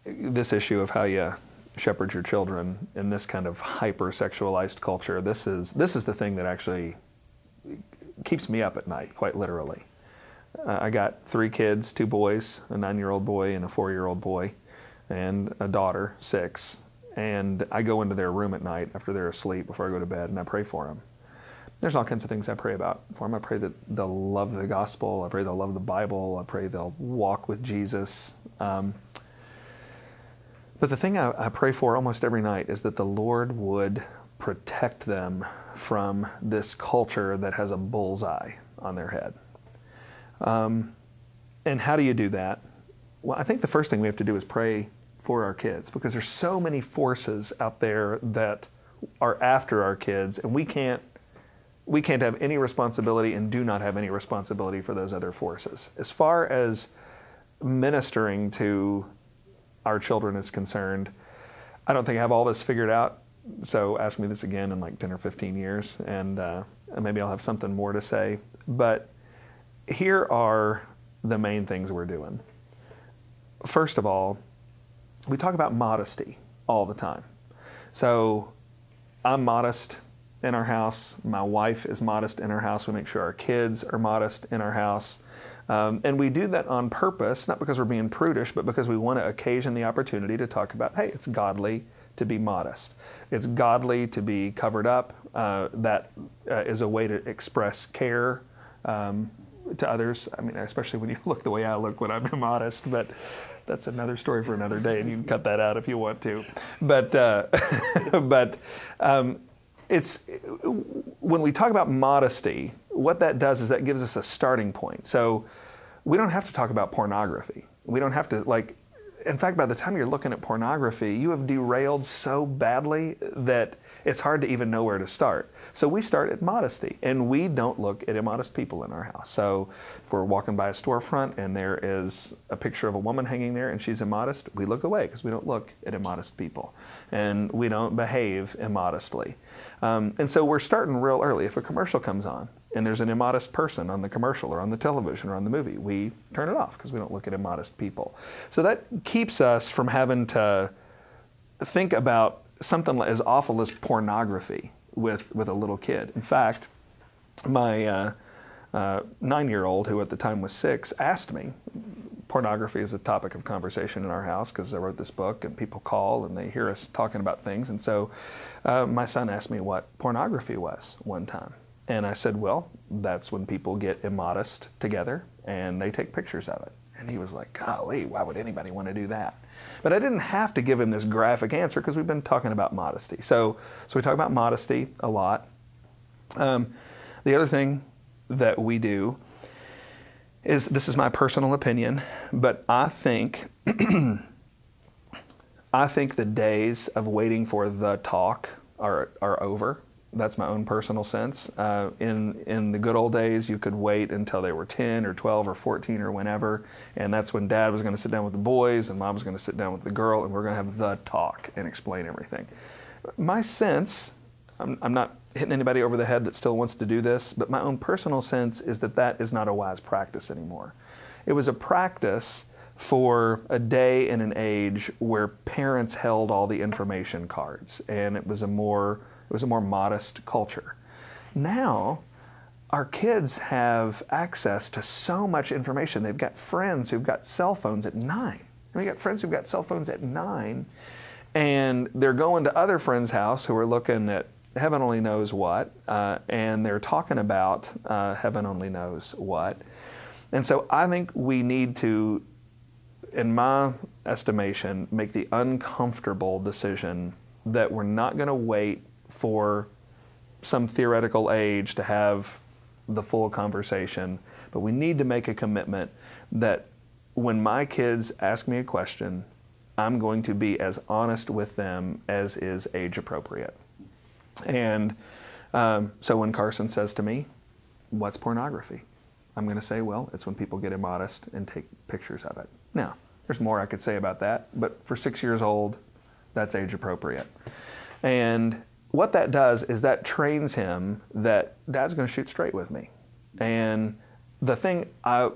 this issue of how you shepherd your children in this kind of hyper-sexualized culture, this is the thing that actually keeps me up at night, quite literally. I got 3 kids, 2 boys, a 9-year-old boy and a 4-year-old boy, and a daughter, 6. And I go into their room at night after they're asleep before I go to bed, and I pray for them. There's all kinds of things I pray about for them. I pray that they'll love the gospel. I pray they'll love the Bible. I pray they'll walk with Jesus. But the thing I pray for almost every night is that the Lord would protect them from this culture that has a bullseye on their head. And how do you do that? Well, I think the first thing we have to do is pray for our kids, because there's so many forces out there that are after our kids, and we can't have any responsibility and do not have any responsibility for those other forces. As far as ministering to our children is concerned, I don't think I have all this figured out. So ask me this again in like 10 or 15 years, and maybe I'll have something more to say. But here are the main things we're doing. First of all, we talk about modesty all the time. So I'm modest in our house. My wife is modest in our house. We make sure our kids are modest in our house. And we do that on purpose, not because we're being prudish, but because we want to occasion the opportunity to talk about, hey, it's godly to be modest. It's godly to be covered up. That is a way to express care to others. I mean, especially when you look the way I look when I'm immodest, but that's another story for another day, and you can cut that out if you want to. But it's when we talk about modesty, what that does is that gives us a starting point. So we don't have to talk about pornography. We don't have to, like, in fact, by the time you're looking at pornography, you have derailed so badly that it's hard to even know where to start. So we start at modesty, and we don't look at immodest people in our house. So if we're walking by a storefront and there is a picture of a woman hanging there and she's immodest, we look away because we don't look at immodest people, and we don't behave immodestly. And so we're starting real early. If a commercial comes on and there's an immodest person on the commercial or on the television or on the movie, we turn it off because we don't look at immodest people. So that keeps us from having to think about something as awful as pornography with a little kid. In fact, my 9-year-old, who at the time was 6, asked me. Pornography is a topic of conversation in our house because I wrote this book and people call and they hear us talking about things. And so my son asked me what pornography was one time. And I said, well, that's when people get immodest together and they take pictures of it. And he was like, golly, why would anybody want to do that? But I didn't have to give him this graphic answer because we've been talking about modesty. So we talk about modesty a lot. The other thing that we do is, this is my personal opinion, but I think the days of waiting for the talk are over. That's my own personal sense. In the good old days, you could wait until they were 10 or 12 or 14 or whenever, and that's when Dad was going to sit down with the boys and Mom was going to sit down with the girl, and we're going to have the talk and explain everything. My sense, I'm not hitting anybody over the head that still wants to do this, but my own personal sense is that that is not a wise practice anymore. It was a practice for a day and an age where parents held all the information cards, and it was a more modest culture. Now, our kids have access to so much information. They've got friends who've got cell phones at 9. We got friends who've got cell phones at 9, and they're going to other friends' house who are looking at heaven only knows what, and they're talking about heaven only knows what. And so I think we need to, in my estimation, make the uncomfortable decision that we're not going to wait for some theoretical age to have the full conversation, but we need to make a commitment that when my kids ask me a question, I'm going to be as honest with them as is age appropriate. And so when Carson says to me, what's pornography? I'm going to say, well, it's when people get immodest and take pictures of it. Now, there's more I could say about that, but for 6 years old, that's age appropriate. And what that does is that trains him that Dad's going to shoot straight with me. And the thing I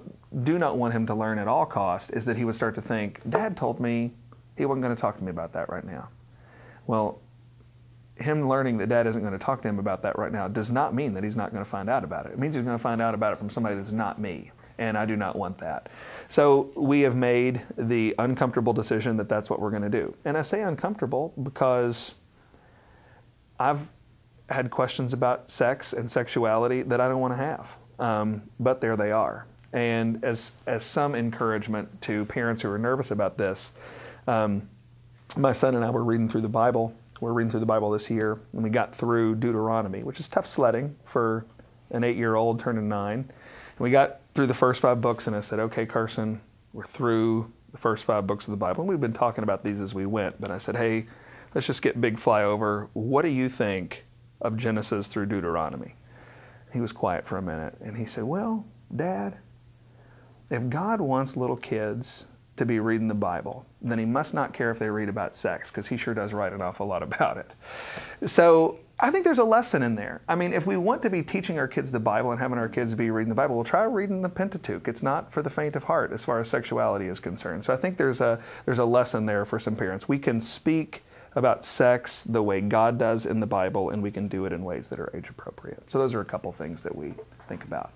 do not want him to learn at all cost is that he would start to think, Dad told me He wasn't going to talk to me about that right now. Well, him learning that Dad isn't going to talk to him about that right now does not mean that he's not going to find out about it. It means he's going to find out about it from somebody that's not me, and I do not want that. So we have made the uncomfortable decision that that's what we're going to do. And I say uncomfortable because I've had questions about sex and sexuality that I don't want to have, but there they are. And as some encouragement to parents who are nervous about this, my son and I were reading through the Bible. We're reading through the Bible this year, and we got through Deuteronomy, which is tough sledding for an 8-year-old turning 9. And we got through the first 5 books, and I said, okay, Carson, we're through the first 5 books of the Bible. And we've been talking about these as we went, but I said, hey, let's just get big flyover. What do you think of Genesis through Deuteronomy? He was quiet for a minute, and he said, well, Dad, if God wants little kids to be reading the Bible, then he must not care if they read about sex, because he sure does write an awful lot about it. So I think there's a lesson in there. I mean, if we want to be teaching our kids the Bible and having our kids be reading the Bible, we'll try reading the Pentateuch. It's not for the faint of heart as far as sexuality is concerned. So I think there's a lesson there for some parents. We can speak about sex the way God does in the Bible, and we can do it in ways that are age appropriate. So those are a couple things that we think about.